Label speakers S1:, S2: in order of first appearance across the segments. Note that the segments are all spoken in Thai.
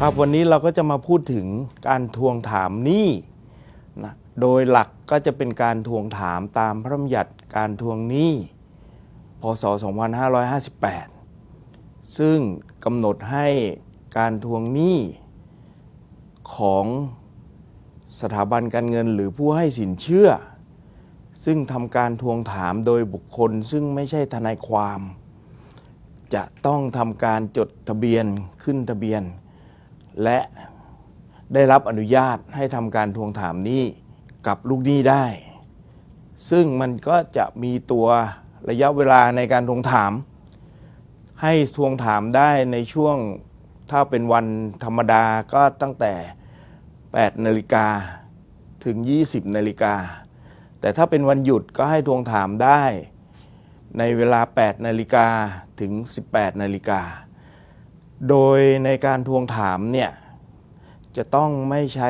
S1: ครับวันนี้เราก็จะมาพูดถึงการทวงถามหนี้นะโดยหลักก็จะเป็นการทวงถามตามพระราชบัญญัติการทวงหนี้พ.ศ. 2558ซึ่งกำหนดให้การทวงหนี้ของสถาบันการเงินหรือผู้ให้สินเชื่อซึ่งทำการทวงถามโดยบุคคลซึ่งไม่ใช่ทนายความจะต้องทำการจดทะเบียนขึ้นทะเบียนและได้รับอนุญาตให้ทำการทวงถามหนี้กับลูกหนี้ได้ซึ่งมันก็จะมีตัวระยะเวลาในการทวงถามให้ทวงถามได้ในช่วงถ้าเป็นวันธรรมดาก็ตั้งแต่ 8 นาฬิกาถึง 20 นาฬิกาแต่ถ้าเป็นวันหยุดก็ให้ทวงถามได้ในเวลา 8 นาฬิกาถึง 18 นาฬิกาโดยในการทวงถามเนี่ยจะต้องไม่ใช้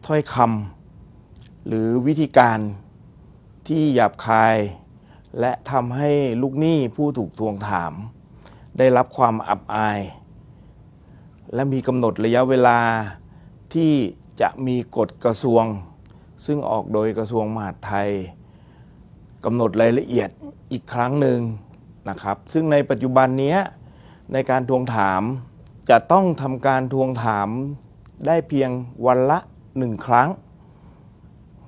S1: ถ้อยคำหรือวิธีการที่หยาบคายและทำให้ลูกหนี้ผู้ถูกทวงถามได้รับความอับอายและมีกำหนดระยะเวลาที่จะมีกฎกระทรวงซึ่งออกโดยกระทรวงมหาดไทยกำหนดรายละเอียดอีกครั้งหนึ่งนะครับซึ่งในปัจจุบันนี้ในการทวงถามจะต้องทำการทวงถามได้เพียงวันละ1 ครั้ง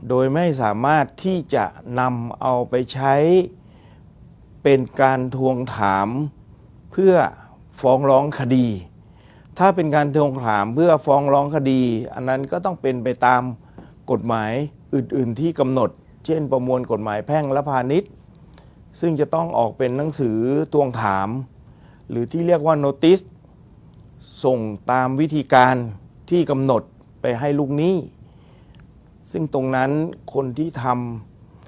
S1: โดยไม่สามารถที่จะนำเอาไปใช้เป็นการทวงถามเพื่อฟ้องร้องคดีถ้าเป็นการทวงถามเพื่อฟ้องร้องคดีอันนั้นก็ต้องเป็นไปตามกฎหมายอื่นๆที่กำหนดเช่นประมวลกฎหมายแพ่งและพาณิชย์ซึ่งจะต้องออกเป็นหนังสือทวงถามหรือที่เรียกว่าโนติสส่งตามวิธีการที่กำหนดไปให้ลูกหนี้ซึ่งตรงนั้นคนที่ท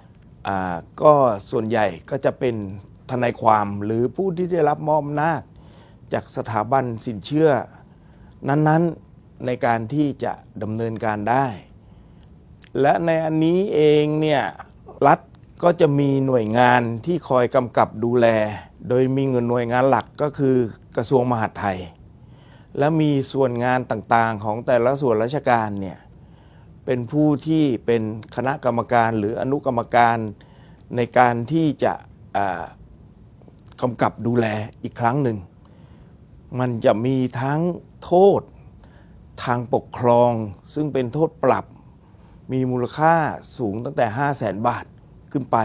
S1: ำก็ส่วนใหญ่ก็จะเป็นทนายความหรือผู้ที่ได้รับมอบอำนาจจากสถาบันสินเชื่อนั้นๆในการที่จะดำเนินการได้และในอันนี้เองเนี่ยรัฐก็จะมีหน่วยงานที่คอยกำกับดูแลโดยมีหน่วยงานหลักก็คือกระทรวงมหาดไทยและมีส่วนงานต่างๆของแต่ละส่วนราชการเนี่ยเป็นผู้ที่เป็นคณะกรรมการหรืออนุกรรมการในการที่จะกำกับดูแลอีกครั้งหนึ่งมันจะมีทั้งโทษทางปกครองซึ่งเป็นโทษปรับมีมูลค่าสูงตั้งแต่ 500,000 บาทขึ้นไป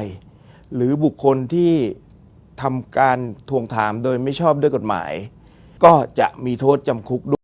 S1: หรือบุคคลที่ทำการทวงถามโดยไม่ชอบด้วยกฎหมายก็จะมีโทษจำคุกด้วย